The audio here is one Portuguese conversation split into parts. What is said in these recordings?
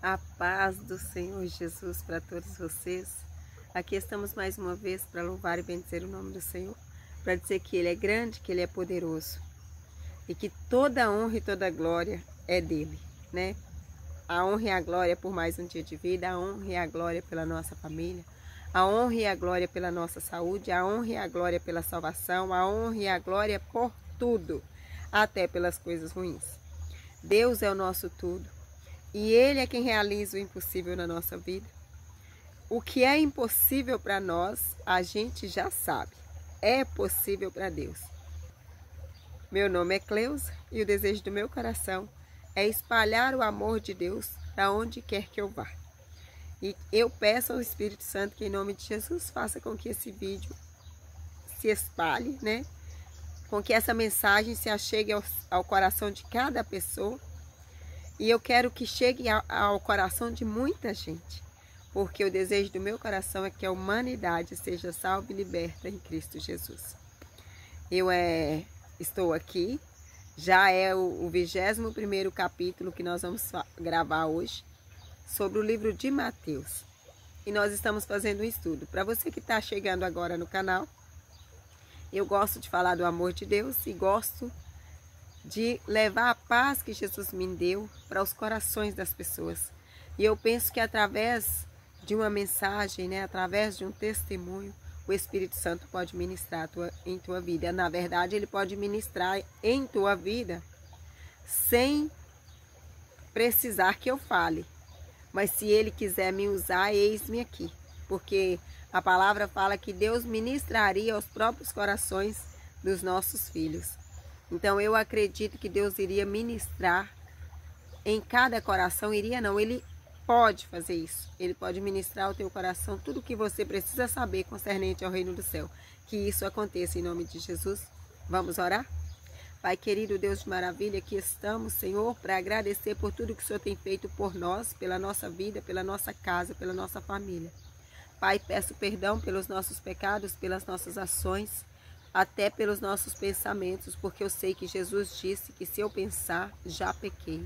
A paz do Senhor Jesus para todos vocês. Aqui estamos mais uma vez para louvar e bendizer o nome do Senhor, para dizer que Ele é grande, que Ele é poderoso e que toda a honra e toda a glória é dele, né? A honra e a glória por mais um dia de vida, a honra e a glória pela nossa família, a honra e a glória pela nossa saúde, a honra e a glória pela salvação, a honra e a glória por tudo, até pelas coisas ruins. Deus é o nosso tudo. E Ele é quem realiza o impossível na nossa vida. O que é impossível para nós, a gente já sabe. É possível para Deus. Meu nome é Cleusa e o desejo do meu coração é espalhar o amor de Deus para onde quer que eu vá. E eu peço ao Espírito Santo que em nome de Jesus faça com que esse vídeo se espalhe, né? Com que essa mensagem se achegue ao coração de cada pessoa. E eu quero que chegue ao coração de muita gente, porque o desejo do meu coração é que a humanidade seja salva e liberta em Cristo Jesus. Eu estou aqui, já é o 21º capítulo que nós vamos gravar hoje, sobre o livro de Mateus. E nós estamos fazendo um estudo. Para você que está chegando agora no canal, eu gosto de falar do amor de Deus e gosto de levar a paz que Jesus me deu para os corações das pessoas. E eu penso que através de uma mensagem, né, através de um testemunho, o Espírito Santo pode ministrar em tua vida. Na verdade, ele pode ministrar em tua vida sem precisar que eu fale. Mas se ele quiser me usar, eis-me aqui. Porque a palavra fala que Deus ministraria aos próprios corações dos nossos filhos. Então eu acredito que Deus iria ministrar em cada coração, ele pode fazer isso. Ele pode ministrar ao teu coração tudo o que você precisa saber concernente ao reino do céu. Que isso aconteça em nome de Jesus. Vamos orar? Pai querido, Deus de maravilha, aqui estamos, Senhor, para agradecer por tudo que o Senhor tem feito por nós, pela nossa vida, pela nossa casa, pela nossa família. Pai, peço perdão pelos nossos pecados, pelas nossas ações, até pelos nossos pensamentos, porque eu sei que Jesus disse que se eu pensar, já pequei.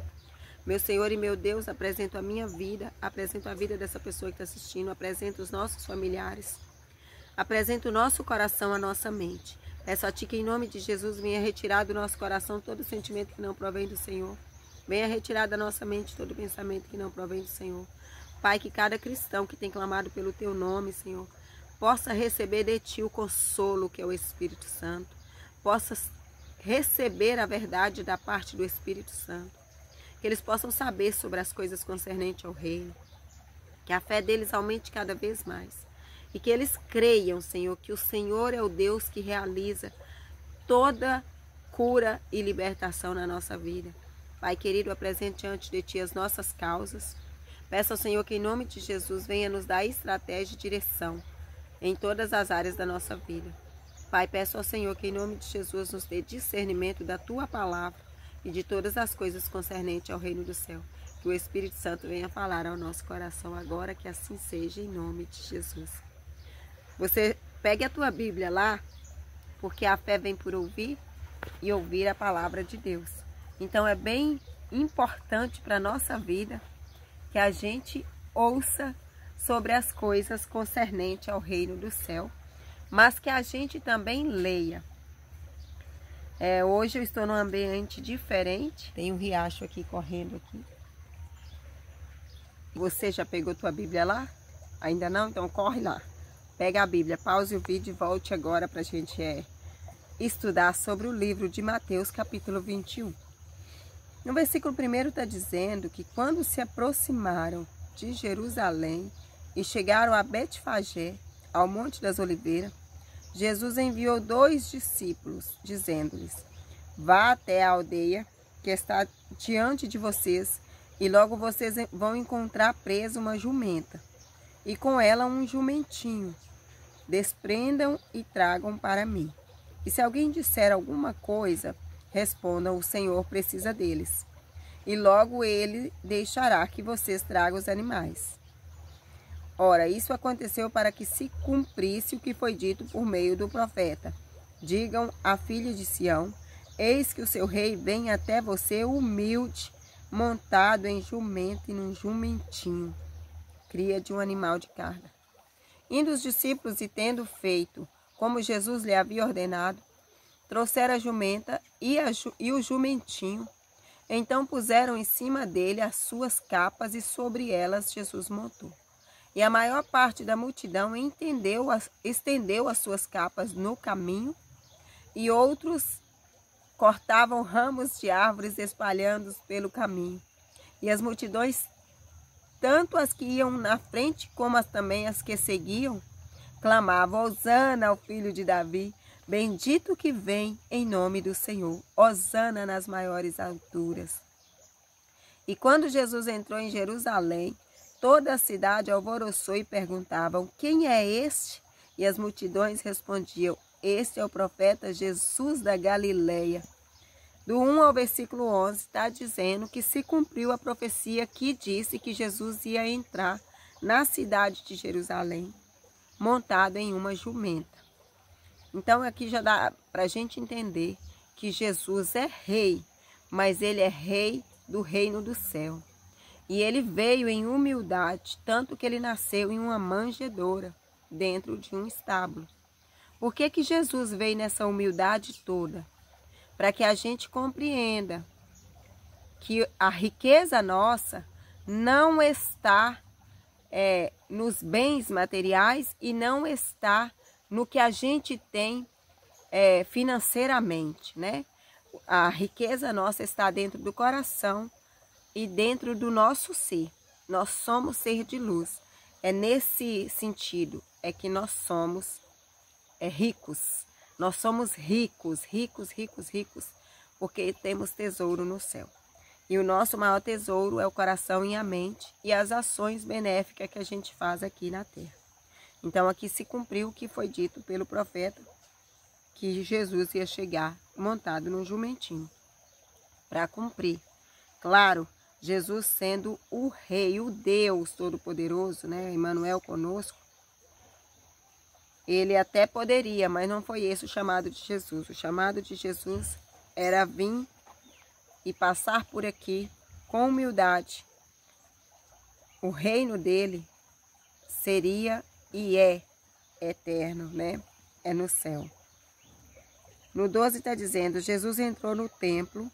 Meu Senhor e meu Deus, apresento a minha vida, apresento a vida dessa pessoa que está assistindo, apresento os nossos familiares, apresento o nosso coração, a nossa mente. Peço a Ti que em nome de Jesus venha retirar do nosso coração todo sentimento que não provém do Senhor. Venha retirar da nossa mente todo pensamento que não provém do Senhor. Pai, que cada cristão que tem clamado pelo Teu nome, Senhor, possa receber de Ti o consolo que é o Espírito Santo, possa receber a verdade da parte do Espírito Santo, que eles possam saber sobre as coisas concernentes ao reino, que a fé deles aumente cada vez mais e que eles creiam, Senhor, que o Senhor é o Deus que realiza toda cura e libertação na nossa vida. Pai querido, apresente diante de Ti as nossas causas. Peço ao Senhor que em nome de Jesus venha nos dar estratégia e direção em todas as áreas da nossa vida. Pai, peço ao Senhor que em nome de Jesus nos dê discernimento da Tua palavra e de todas as coisas concernentes ao reino do céu. Que o Espírito Santo venha falar ao nosso coração agora, que assim seja em nome de Jesus. Você pegue a tua Bíblia lá, porque a fé vem por ouvir e ouvir a palavra de Deus. Então é bem importante para a nossa vida que a gente ouça sobre as coisas concernentes ao reino do céu, mas que a gente também leia. Hoje eu estou num ambiente diferente, tem um riacho aqui correndo aqui. Você já pegou tua Bíblia lá? Ainda não? Então corre lá. Pega a Bíblia, pause o vídeo e volte agora para a gente estudar sobre o livro de Mateus, capítulo 21. No versículo 1 está dizendo que quando se aproximaram de Jerusalém e chegaram a Betfagé, ao Monte das Oliveiras, Jesus enviou 2 discípulos, dizendo-lhes: vá até a aldeia que está diante de vocês, e logo vocês vão encontrar presa uma jumenta, e com ela um jumentinho. Desprendam e tragam para mim. E se alguém disser alguma coisa, respondam: o Senhor precisa deles, e logo ele deixará que vocês tragam os animais. Ora, isso aconteceu para que se cumprisse o que foi dito por meio do profeta. Digam à filha de Sião: eis que o seu rei vem até você humilde, montado em jumento e num jumentinho, cria de um animal de carga. Indo os discípulos e tendo feito como Jesus lhe havia ordenado, trouxeram a jumenta e o jumentinho. Então puseram em cima dele as suas capas e sobre elas Jesus montou. E a maior parte da multidão estendeu as suas capas no caminho, e outros cortavam ramos de árvores espalhando-os pelo caminho. E as multidões, tanto as que iam na frente como também as que seguiam, clamavam: Hosana ao filho de Davi, bendito que vem em nome do Senhor, Hosana nas maiores alturas. E quando Jesus entrou em Jerusalém, toda a cidade alvoroçou e perguntavam: quem é este? E as multidões respondiam: este é o profeta Jesus da Galileia. Do 1 ao versículo 11 está dizendo que se cumpriu a profecia que disse que Jesus ia entrar na cidade de Jerusalém, montado em uma jumenta. Então aqui já dá para a gente entender que Jesus é rei, mas ele é rei do reino do céu. E ele veio em humildade, tanto que ele nasceu em uma manjedoura, dentro de um estábulo. Por que que Jesus veio nessa humildade toda? Para que a gente compreenda que a riqueza nossa não está nos bens materiais e não está no que a gente tem financeiramente, né? A riqueza nossa está dentro do coração e dentro do nosso ser. Nós somos ser de luz. É nesse sentido que nós somos ricos. Nós somos ricos, ricos, ricos, ricos, porque temos tesouro no céu. E o nosso maior tesouro é o coração e a mente e as ações benéficas que a gente faz aqui na terra. Então aqui se cumpriu o que foi dito pelo profeta, que Jesus ia chegar montado num jumentinho, para cumprir. Claro, Jesus sendo o Rei, o Deus Todo-Poderoso, né? Emmanuel conosco, ele até poderia, mas não foi esse o chamado de Jesus. O chamado de Jesus era vir e passar por aqui com humildade. O reino dele seria e é eterno, né? É no céu. No 12 está dizendo: Jesus entrou no templo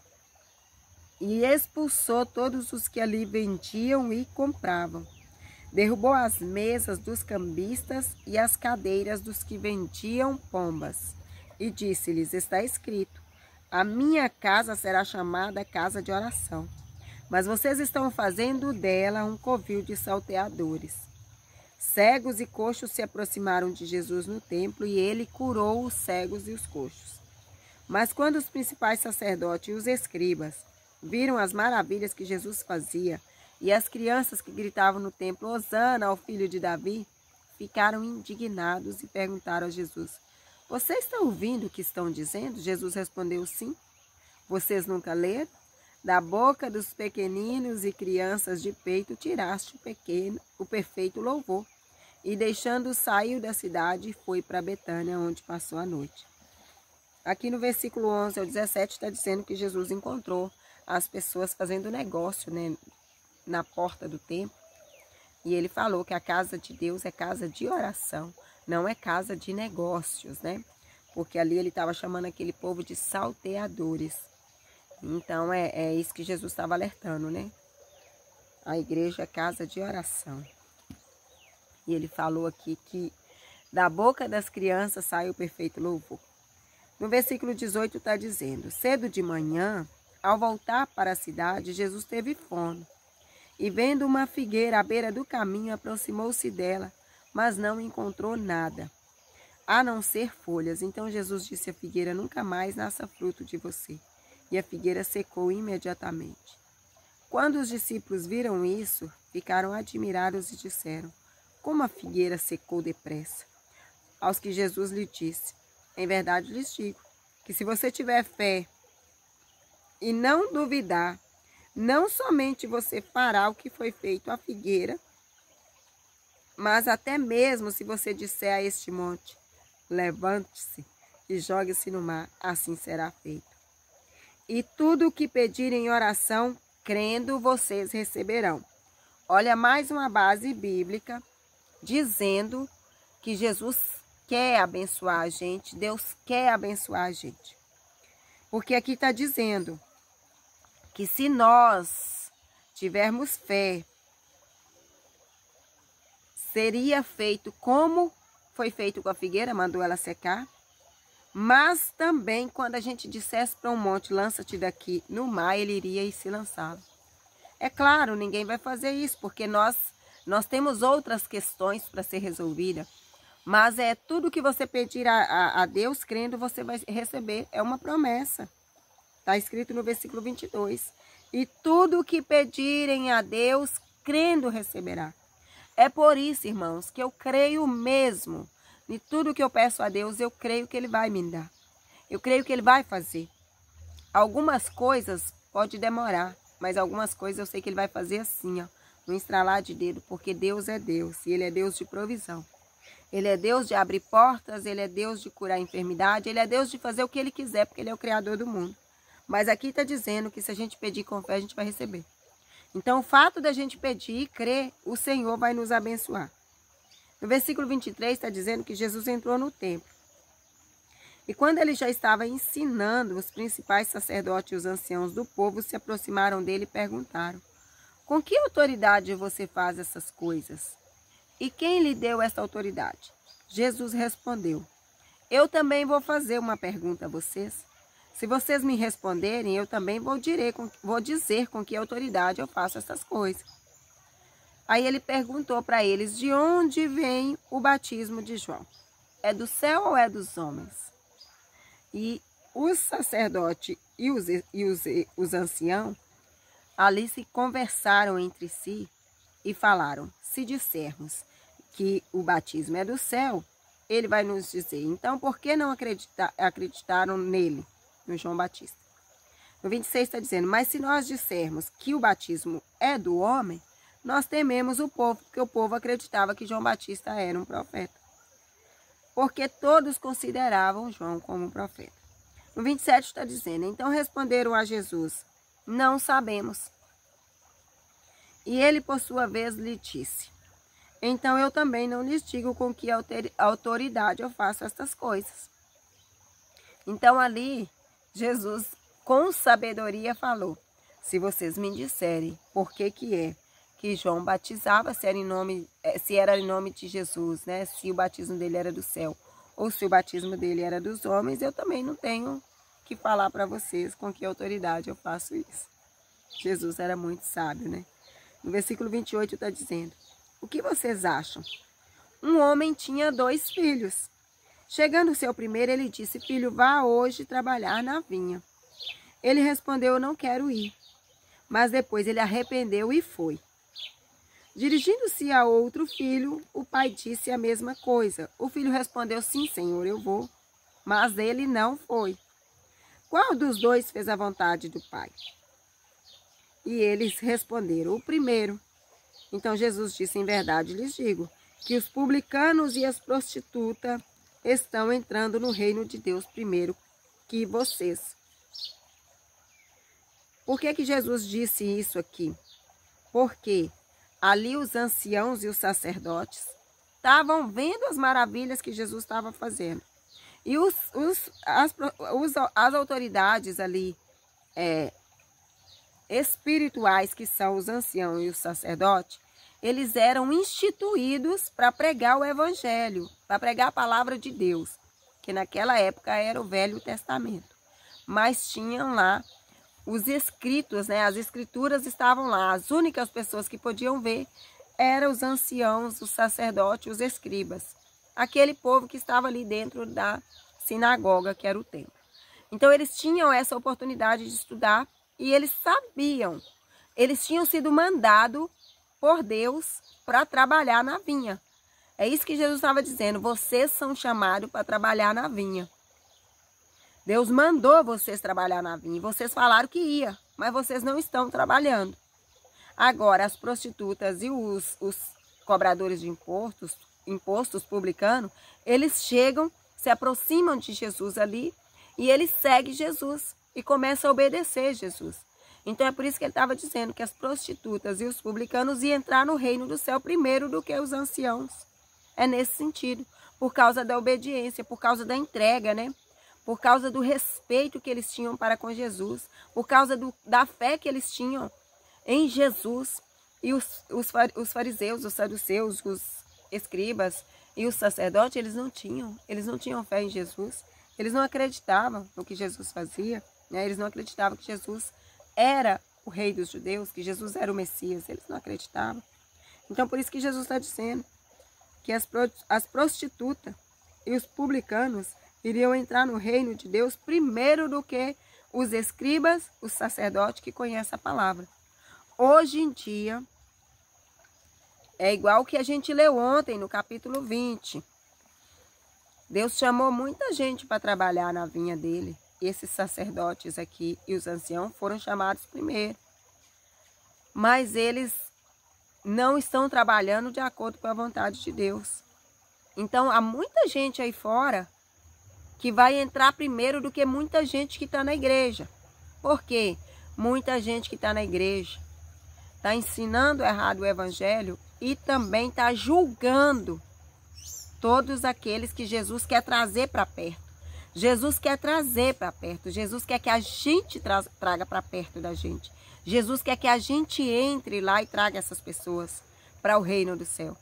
e expulsou todos os que ali vendiam e compravam. Derrubou as mesas dos cambistas e as cadeiras dos que vendiam pombas. E disse-lhes: está escrito, a minha casa será chamada casa de oração. Mas vocês estão fazendo dela um covil de salteadores. Cegos e coxos se aproximaram de Jesus no templo e ele curou os cegos e os coxos. Mas quando os principais sacerdotes e os escribas viram as maravilhas que Jesus fazia, e as crianças que gritavam no templo, Hosana ao filho de Davi, ficaram indignados e perguntaram a Jesus: vocês estão ouvindo o que estão dizendo? Jesus respondeu: sim. Vocês nunca leram? Da boca dos pequeninos e crianças de peito tiraste o perfeito louvor. E deixando saiu da cidade e foi para Betânia, onde passou a noite. Aqui no versículo 11 ao 17 está dizendo que Jesus encontrou as pessoas fazendo negócio, né, na porta do templo, e ele falou que a casa de Deus é casa de oração, não é casa de negócios, né? Porque ali ele estava chamando aquele povo de salteadores. Então é isso que Jesus estava alertando, né? A igreja é casa de oração. E ele falou aqui que da boca das crianças sai o perfeito louvor. No versículo 18 está dizendo: cedo de manhã, ao voltar para a cidade, Jesus teve fome. E vendo uma figueira à beira do caminho, aproximou-se dela, mas não encontrou nada, a não ser folhas. Então Jesus disse à figueira: nunca mais nasça fruto de você. E a figueira secou imediatamente. Quando os discípulos viram isso, ficaram admirados e disseram: como a figueira secou depressa? Aos que Jesus lhe disse: em verdade lhes digo, que se você tiver fé e não duvidar, não somente você fará o que foi feito à figueira, mas até mesmo se você disser a este monte: levante-se e jogue-se no mar, assim será feito. E tudo o que pedirem em oração, crendo vocês receberão. Olha, mais uma base bíblica dizendo que Jesus quer abençoar a gente, Deus quer abençoar a gente. Porque aqui está dizendo que se nós tivermos fé, seria feito como foi feito com a figueira, mandou ela secar. Mas também quando a gente dissesse para um monte, lança-te daqui no mar, ele iria e se lançava. É claro, ninguém vai fazer isso, porque nós temos outras questões para ser resolvidas. Mas é tudo que você pedir a Deus, crendo, você vai receber. É uma promessa. Está escrito no versículo 22. E tudo que pedirem a Deus, crendo, receberá. É por isso, irmãos, que eu creio mesmo. E tudo que eu peço a Deus, eu creio que Ele vai me dar. Eu creio que Ele vai fazer. Algumas coisas pode demorar, mas algumas coisas eu sei que Ele vai fazer assim, ó, no estralar de dedo, porque Deus é Deus e Ele é Deus de provisão. Ele é Deus de abrir portas, Ele é Deus de curar a enfermidade, Ele é Deus de fazer o que Ele quiser, porque Ele é o Criador do mundo. Mas aqui está dizendo que se a gente pedir com fé, a gente vai receber. Então, o fato da gente pedir e crer, o Senhor vai nos abençoar. No versículo 23 está dizendo que Jesus entrou no templo. E quando ele já estava ensinando, os principais sacerdotes e os anciãos do povo se aproximaram dele e perguntaram: com que autoridade você faz essas coisas? E quem lhe deu essa autoridade? Jesus respondeu: eu também vou fazer uma pergunta a vocês. Se vocês me responderem, eu também vou dizer com que autoridade eu faço essas coisas. Aí ele perguntou para eles: de onde vem o batismo de João? É do céu ou é dos homens? E os sacerdotes e os anciãos ali se conversaram entre si e falaram: se dissermos que o batismo é do céu, ele vai nos dizer, então por que não acreditaram nele, no João Batista? No 26 está dizendo: mas se nós dissermos que o batismo é do homem, nós tememos o povo, porque o povo acreditava que João Batista era um profeta. Porque todos consideravam João como um profeta. No 27 está dizendo: então responderam a Jesus: não sabemos. E ele, por sua vez, lhe disse: então eu também não lhes digo com que autoridade eu faço estas coisas. Então ali, Jesus, com sabedoria, falou: se vocês me disserem por que que João batizava, se era em nome de Jesus, né? Se o batismo dele era do céu ou se o batismo dele era dos homens, eu também não tenho que falar para vocês com que autoridade eu faço isso. Jesus era muito sábio, né? No versículo 28 está dizendo: o que vocês acham? Um homem tinha 2 filhos. Chegando o seu primeiro, ele disse: filho, vá hoje trabalhar na vinha. Ele respondeu: eu não quero ir. Mas depois ele arrependeu e foi. Dirigindo-se a outro filho, o pai disse a mesma coisa. O filho respondeu: sim, senhor, eu vou. Mas ele não foi. Qual dos 2 fez a vontade do pai? E eles responderam: o primeiro. Então Jesus disse: em verdade lhes digo que os publicanos e as prostitutas estão entrando no reino de Deus primeiro que vocês. Por que Jesus disse isso aqui? Porque ali os anciãos e os sacerdotes estavam vendo as maravilhas que Jesus estava fazendo. E as autoridades ali espirituais, que são os anciãos e os sacerdotes, eles eram instituídos para pregar o evangelho, para pregar a palavra de Deus, que naquela época era o Velho Testamento. Mas tinham lá os escritos, né? As escrituras estavam lá. As únicas pessoas que podiam ver eram os anciãos, os sacerdotes, os escribas. Aquele povo que estava ali dentro da sinagoga, que era o templo. Então eles tinham essa oportunidade de estudar e eles sabiam. Eles tinham sido mandados por Deus para trabalhar na vinha. É isso que Jesus estava dizendo: vocês são chamados para trabalhar na vinha. Deus mandou vocês trabalhar na vinha. Vocês falaram que ia, mas vocês não estão trabalhando. Agora, as prostitutas e os cobradores de impostos publicanos, eles chegam, se aproximam de Jesus ali e eles seguem Jesus e começam a obedecer Jesus. Então é por isso que ele estava dizendo que as prostitutas e os publicanos iam entrar no reino do céu primeiro do que os anciãos. É nesse sentido, por causa da obediência, por causa da entrega, né? Por causa do respeito que eles tinham para com Jesus, por causa da fé que eles tinham em Jesus. E os fariseus, os saduceus, os escribas e os sacerdotes, eles não tinham fé em Jesus. Eles não acreditavam no que Jesus fazia, né? Eles não acreditavam que Jesus era o rei dos judeus, que Jesus era o Messias. Eles não acreditavam. Então, por isso que Jesus está dizendo que as prostitutas e os publicanos iriam entrar no reino de Deus primeiro do que os escribas, os sacerdotes que conhecem a palavra. Hoje em dia, é igual o que a gente leu ontem no capítulo 20. Deus chamou muita gente para trabalhar na vinha dele. Esses sacerdotes aqui e os anciãos foram chamados primeiro. Mas eles não estão trabalhando de acordo com a vontade de Deus. Então, há muita gente aí fora que vai entrar primeiro do que muita gente que está na igreja. Por quê? Muita gente que está na igreja está ensinando errado o evangelho e também está julgando todos aqueles que Jesus quer trazer para perto. Jesus quer trazer para perto. Jesus quer que a gente traga para perto da gente. Jesus quer que a gente entre lá e traga essas pessoas para o reino do céu.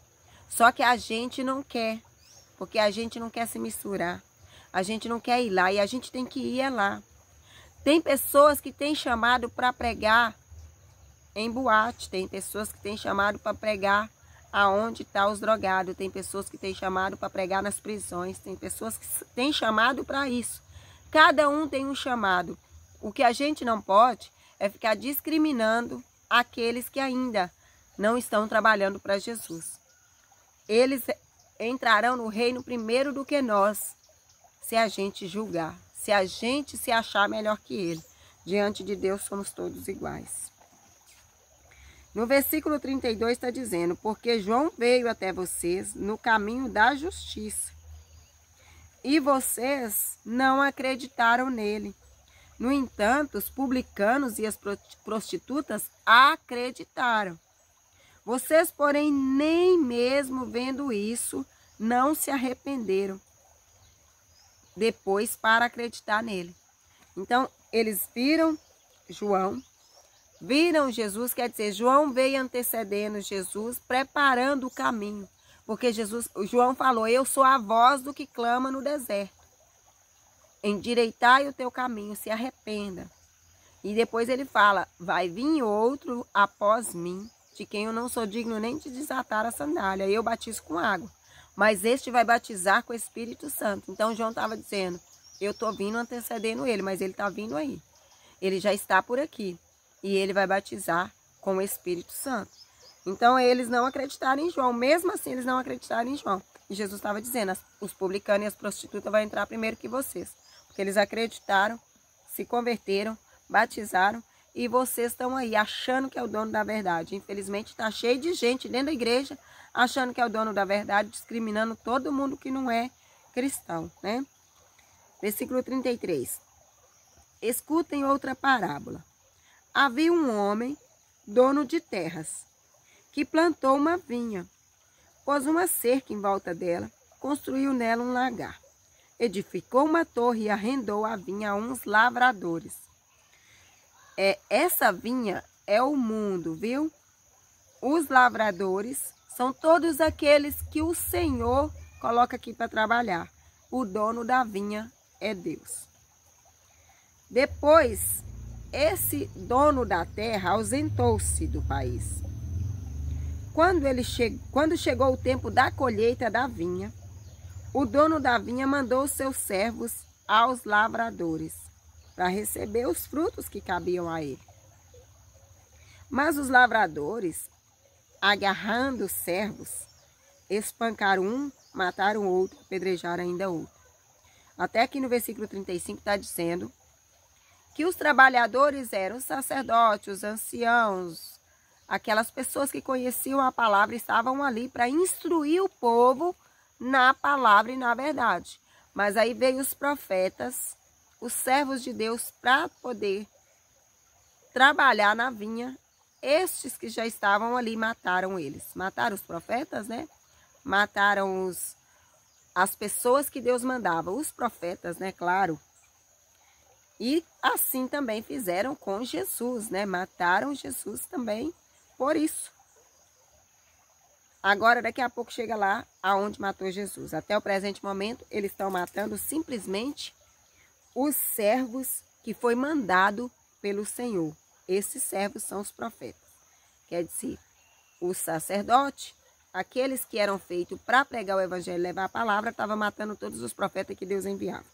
Só que a gente não quer, porque a gente não quer se misturar. A gente não quer ir lá e a gente tem que ir lá. Tem pessoas que têm chamado para pregar em boate. Tem pessoas que têm chamado para pregar aonde estão os drogados. Tem pessoas que têm chamado para pregar nas prisões. Tem pessoas que têm chamado para isso. Cada um tem um chamado. O que a gente não pode é ficar discriminando aqueles que ainda não estão trabalhando para Jesus. Eles entrarão no reino primeiro do que nós, se a gente julgar, se a gente se achar melhor que ele. Diante de Deus somos todos iguais. No versículo 32 está dizendo: porque João veio até vocês no caminho da justiça, e vocês não acreditaram nele. No entanto, os publicanos e as prostitutas acreditaram. Vocês, porém, nem mesmo vendo isso, não se arrependeram depois para acreditar nele. Então, eles viram João, viram Jesus, quer dizer, João veio antecedendo Jesus, preparando o caminho. Porque João falou: eu sou a voz do que clama no deserto. Endireitai o teu caminho, se arrependa. E depois ele fala: vai vir outro após mim, de quem eu não sou digno nem de desatar a sandália. Eu batizo com água, mas este vai batizar com o Espírito Santo. Então João estava dizendo: eu estou vindo antecedendo ele, mas ele está vindo aí. Ele já está por aqui. E ele vai batizar com o Espírito Santo. Então eles não acreditaram em João. Mesmo assim eles não acreditaram em João. E Jesus estava dizendo: os publicanos e as prostitutas vão entrar primeiro que vocês. Porque eles acreditaram, se converteram, batizaram. E vocês estão aí achando que é o dono da verdade. Infelizmente está cheio de gente dentro da igreja achando que é o dono da verdade, discriminando todo mundo que não é cristão, né? Versículo 33. Escutem outra parábola. Havia um homem, dono de terras, que plantou uma vinha, pôs uma cerca em volta dela, construiu nela um lagar, edificou uma torre e arrendou a vinha a uns lavradores. Essa vinha é o mundo, viu? Os lavradores são todos aqueles que o Senhor coloca aqui para trabalhar. O dono da vinha é Deus. Depois, esse dono da terra ausentou-se do país. Quando chegou o tempo da colheita da vinha, o dono da vinha mandou seus servos aos lavradores para receber os frutos que cabiam a ele. Mas os lavradores, agarrando os servos, espancaram um, mataram outro, apedrejaram ainda outro. Até que no versículo 35 está dizendo que os trabalhadores eram os sacerdotes, os anciãos, aquelas pessoas que conheciam a palavra, estavam ali para instruir o povo na palavra e na verdade. Mas aí veio os profetas, os servos de Deus, para poder trabalhar na vinha, estes que já estavam ali mataram eles. Mataram os profetas, né? Mataram as pessoas que Deus mandava, os profetas, né? Claro. E assim também fizeram com Jesus, né? Mataram Jesus também por isso. Agora, daqui a pouco chega lá aonde matou Jesus. Até o presente momento, eles estão matando simplesmente os servos que foi mandado pelo Senhor. Esses servos são os profetas. Quer dizer, o sacerdote, aqueles que eram feitos para pregar o evangelho e levar a palavra, estavam matando todos os profetas que Deus enviava.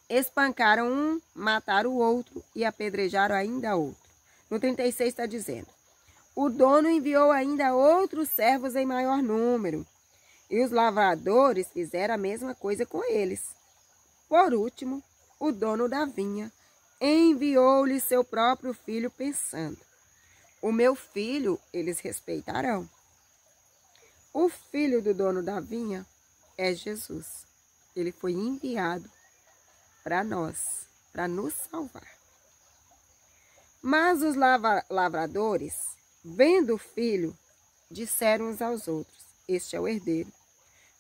Espancaram um, mataram o outro e apedrejaram ainda outro. No 36 está dizendo: o dono enviou ainda outros servos em maior número, e os lavradores fizeram a mesma coisa com eles. Por último, o dono da vinha enviou-lhe seu próprio filho, pensando: o meu filho eles respeitarão. O filho do dono da vinha é Jesus. Ele foi enviado para nós, para nos salvar. Mas os lavradores, vendo o filho, disseram uns aos outros: este é o herdeiro.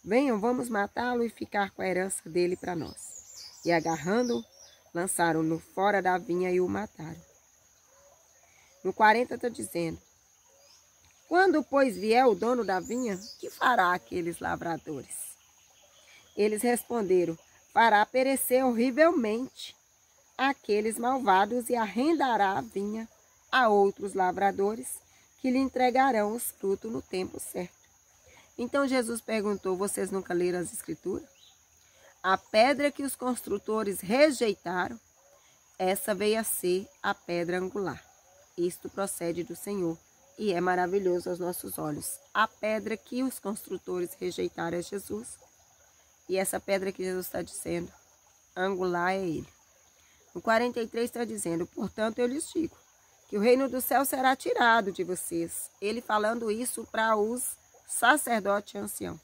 Venham, vamos matá-lo e ficar com a herança dele para nós. E agarrando-o, lançaram-no fora da vinha e o mataram. No 40 está dizendo: quando, pois, vier o dono da vinha, que fará aqueles lavradores? Eles responderam: fará perecer horrivelmente aqueles malvados e arrendará a vinha a outros lavradores que lhe entregarão os frutos no tempo certo. Então Jesus perguntou: vocês nunca leram as Escrituras? A pedra que os construtores rejeitaram, essa veio a ser a pedra angular. Isto procede do Senhor e é maravilhoso aos nossos olhos. A pedra que os construtores rejeitaram é Jesus. E essa pedra que Jesus está dizendo, angular, é Ele. No 43 está dizendo: portanto eu lhes digo que o reino do céu será tirado de vocês. Ele falando isso para os sacerdotes anciãos.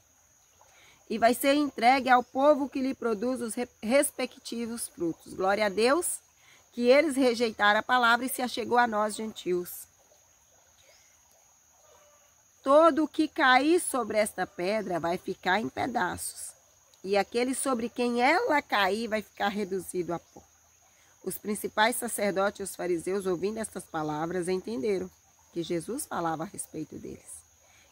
E vai ser entregue ao povo que lhe produz os respectivos frutos. Glória a Deus, que eles rejeitaram a palavra e se achegou a nós, gentios. Todo o que cair sobre esta pedra vai ficar em pedaços, e aquele sobre quem ela cair vai ficar reduzido a pó. Os principais sacerdotes e os fariseus, ouvindo estas palavras, entenderam que Jesus falava a respeito deles.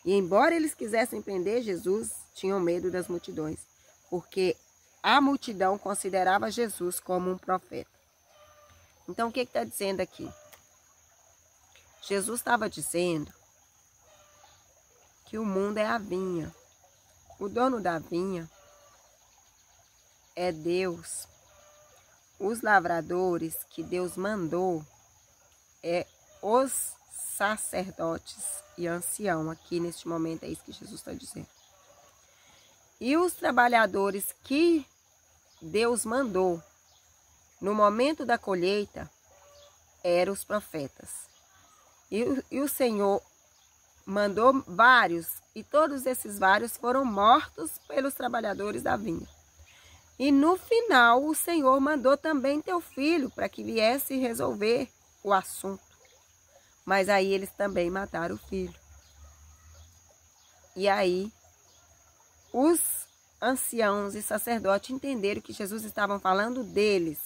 E embora eles quisessem prender Jesus, tinham medo das multidões, porque a multidão considerava Jesus como um profeta. Então, o que está dizendo aqui? Jesus estava dizendo que o mundo é a vinha. O dono da vinha é Deus. Os lavradores que Deus mandou é os sacerdotes e ancião. Aqui neste momento é isso que Jesus está dizendo. E os trabalhadores que Deus mandou no momento da colheita eram os profetas. E o Senhor mandou vários, e todos esses vários foram mortos pelos trabalhadores da vinha. E no final o Senhor mandou também teu filho para que viesse resolver o assunto. Mas aí eles também mataram o filho. E aí os anciãos e sacerdotes entenderam que Jesus estava falando deles.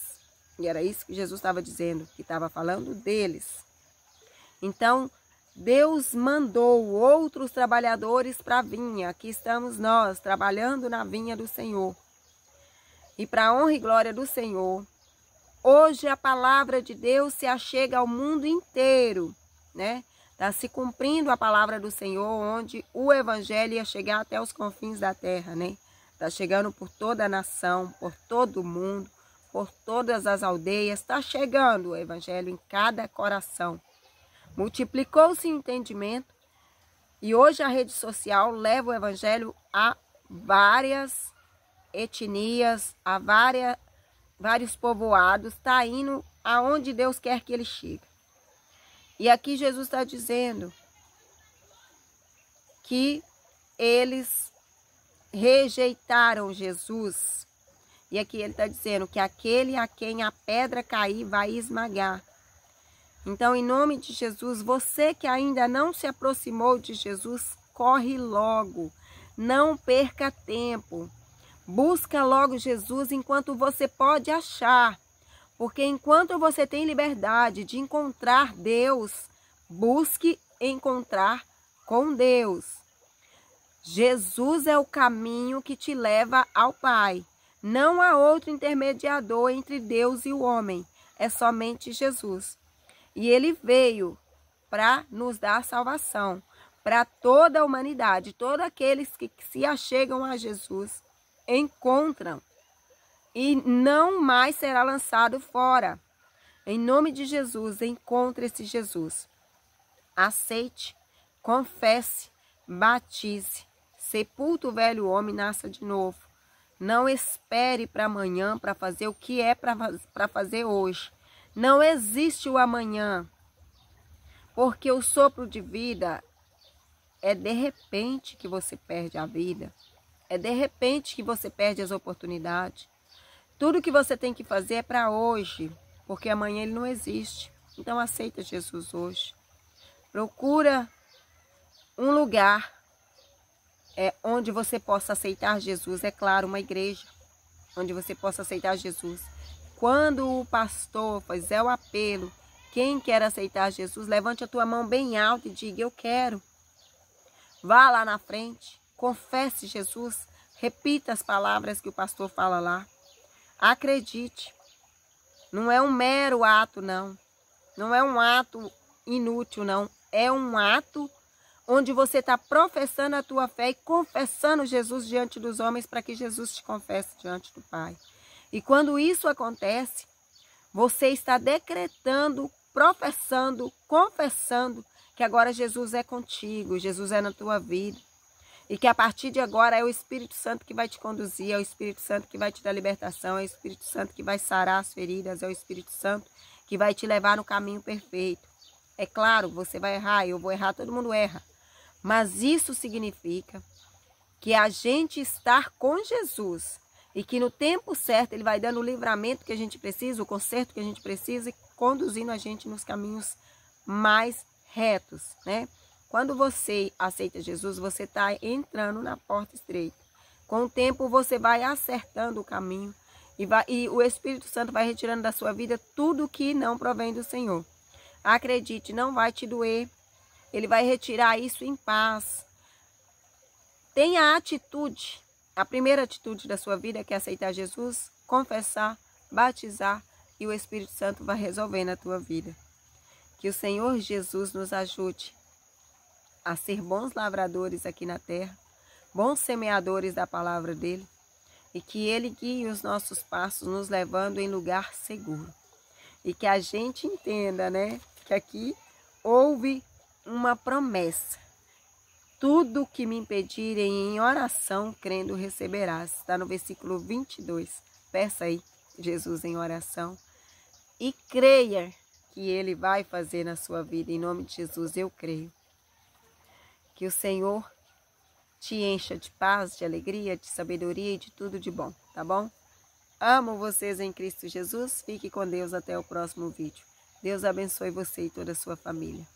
E era isso que Jesus estava dizendo, que estava falando deles. Então Deus mandou outros trabalhadores para a vinha. Aqui estamos nós, trabalhando na vinha do Senhor. E para a honra e glória do Senhor, hoje a palavra de Deus se achega ao mundo inteiro, né? Está se cumprindo a palavra do Senhor, onde o evangelho ia chegar até os confins da terra, né? Está chegando por toda a nação, por todo o mundo, por todas as aldeias. Está chegando o evangelho em cada coração. Multiplicou-se o entendimento e hoje a rede social leva o evangelho a várias etnias, a vários povoados. Está indo aonde Deus quer que ele chegue. E aqui Jesus está dizendo que eles rejeitaram Jesus. E aqui ele está dizendo que aquele a quem a pedra cair vai esmagar. Então, em nome de Jesus, você que ainda não se aproximou de Jesus, corre logo. Não perca tempo. Busca logo Jesus enquanto você pode achar. Porque enquanto você tem liberdade de encontrar Deus, busque encontrar com Deus. Jesus é o caminho que te leva ao Pai. Não há outro intermediador entre Deus e o homem. É somente Jesus. E ele veio para nos dar salvação, para toda a humanidade. Todos aqueles que se achegam a Jesus encontram e não mais será lançado fora. Em nome de Jesus, encontre esse Jesus. Aceite, confesse, batize, sepulta o velho homem e nasça de novo. Não espere para amanhã para fazer o que é para fazer hoje. Não existe o amanhã, porque o sopro de vida é de repente que você perde a vida. É de repente que você perde as oportunidades. Tudo que você tem que fazer é para hoje, porque amanhã ele não existe. Então aceita Jesus hoje. Procura um lugar onde você possa aceitar Jesus. É claro, uma igreja onde você possa aceitar Jesus. Quando o pastor fizer o apelo, quem quer aceitar Jesus, levante a tua mão bem alta e diga, eu quero. Vá lá na frente, confesse Jesus, repita as palavras que o pastor fala lá. Acredite, não é um mero ato, não. Não é um ato inútil, não. É um ato onde você está professando a tua fé e confessando Jesus diante dos homens para que Jesus te confesse diante do Pai. E quando isso acontece, você está decretando, professando, confessando que agora Jesus é contigo, Jesus é na tua vida. E que a partir de agora é o Espírito Santo que vai te conduzir, é o Espírito Santo que vai te dar libertação, é o Espírito Santo que vai sarar as feridas, é o Espírito Santo que vai te levar no caminho perfeito. É claro, você vai errar, eu vou errar, todo mundo erra. Mas isso significa que a gente está com Jesus e que no tempo certo ele vai dando o livramento que a gente precisa, o conserto que a gente precisa e conduzindo a gente nos caminhos mais retos, né? Quando você aceita Jesus, você está entrando na porta estreita. Com o tempo você vai acertando o caminho e o Espírito Santo vai retirando da sua vida tudo que não provém do Senhor. Acredite, não vai te doer. Ele vai retirar isso em paz. Tenha atitude. A primeira atitude da sua vida que é aceitar Jesus, confessar, batizar e o Espírito Santo vai resolver na tua vida. Que o Senhor Jesus nos ajude a ser bons lavradores aqui na terra, bons semeadores da palavra dele e que ele guie os nossos passos nos levando em lugar seguro. E que a gente entenda, né, que aqui houve uma promessa. Tudo que me impedirem em oração, crendo, receberás. Está no versículo 22. Peça aí Jesus em oração e creia que ele vai fazer na sua vida. Em nome de Jesus, eu creio. Que o Senhor te encha de paz, de alegria, de sabedoria e de tudo de bom, tá bom? Amo vocês em Cristo Jesus. Fique com Deus até o próximo vídeo. Deus abençoe você e toda a sua família.